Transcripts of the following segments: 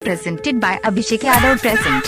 presented by Abhishek Yadav present.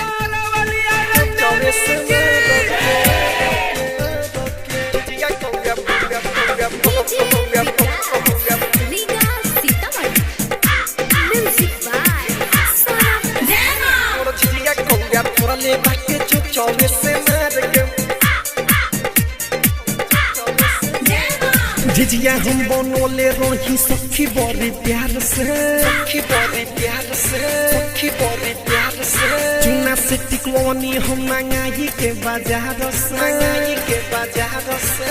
झिझिया हम बनोले रही सखी बड़ी प्यार से, सखी बड़ी प्यार से, सखी बड़ी प्यार से। चूना से टिकवानी हम मंगाई के बाजार से, मंगाई के बाजार से।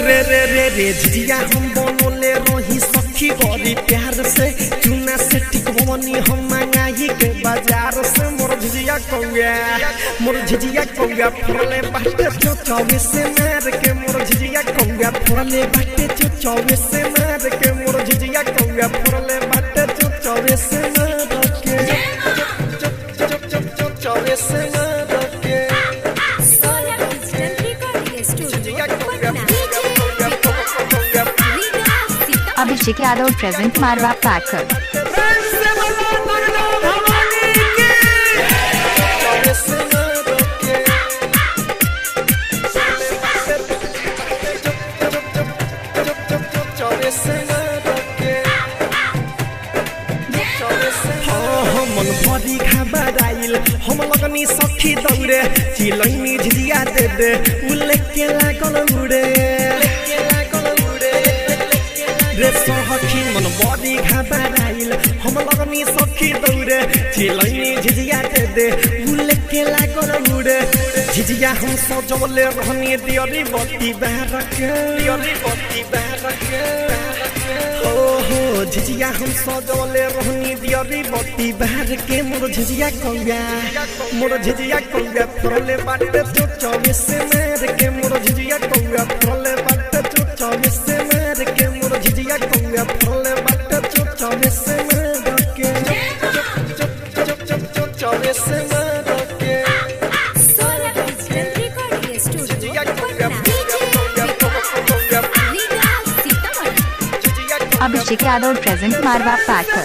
रे रे रे रे झिझिया हम बनोले रही सखी बड़ी प्यार से। चूना से टिकवानी हम मंगाई के बाजार से। मोर झिझिया कौया, मोर झिझिया कौया फरले बाटे जो 24 से मार के। मोर झिझिया कौया फरले बाटे जो 24 से मार के। मोर झिझिया कौया फरले बाटे जो 24 से मार के। 24 से मार के। Abhishek Yadav present Marwa Packer. मन भरी खबर आइल हम लगनी सखी दौड़े। चिलैनी झिझिया दे दे उले के लागल उड़े रे सखी। मन भरी खबर आइल हम लगनी सखी दौड़े। चिलैनी झिझिया दे दे उले के लागल उड़े। झिझिया हम सजवले रहनी दियरी बत्ती बारक, दियरी बत्ती बारक। ओहो झिझिया हम सजवले रहनी दियरी बत्ती बाहर के। मोर झिझिया कौया, मोर झिझिया कौया फरले बाटे जो 24 से मार के। मोर झिझिया कौया फरले बाटे जो 24 से मार के। मोर झिझिया कौया फरले बाटे जो 24 से मार के। 24 से मार के। Abhishek Yadav present Marwa Packer.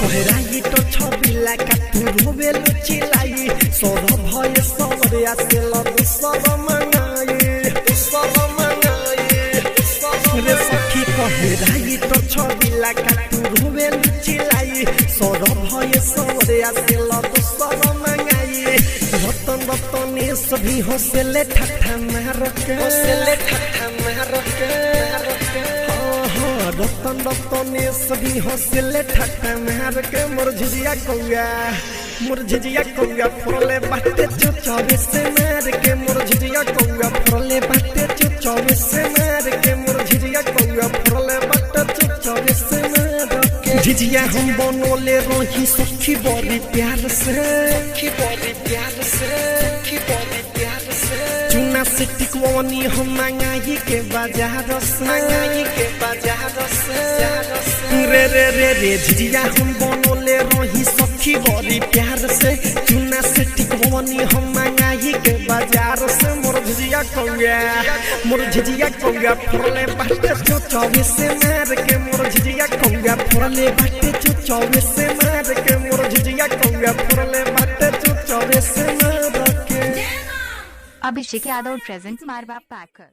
कोहराई तो छबिला का तू रोवे लुचिलाई। सोर भय सवरे आसे लदु सब मंगाई, सब मंगाई। रे सखी कोहराई तो छबिला का तू रोवे लुचिलाई। सोर भय सवरे आसे लदु सब मंगाई। रतन रतने सभी हंसले ठट्ठा मार के, हंसले ठट्ठा मार के। रतन रतने सभी हंसले ठट्ठा मार के। मोर झिझिया कौया, मोर झिझिया कौया फरले बाटे जो 24 से मार के। मोर झिझिया कौया फरले बाटे जो 24 से मार के। मोर झिझिया कौया फरले बाटे जो 24 से मार के। झिझिया हम बनोले रही सखी बड़ी प्यार से, सखी बड़ी प्यार से, सखी बड़ी प्यार से। चूना से टिकवानी हम मंगाई के बाजार से, मंगाई के बाजार से। रे रे रे रे झिझिया हम बनोले रही सखी बड़ी प्यार से। चूना से टिकवानी हम मंगाई के बाजार से। मोर झिझिया कौया, मोर झिझिया कौया फरले बाटे जो 24 से मार के। मोर झिझिया कौया फरले बाटे जो 24 से मार के। मोर झिझिया कौया फरले बाटे जो 24 से मार के। Abhishek Yadav present Marwa Packer.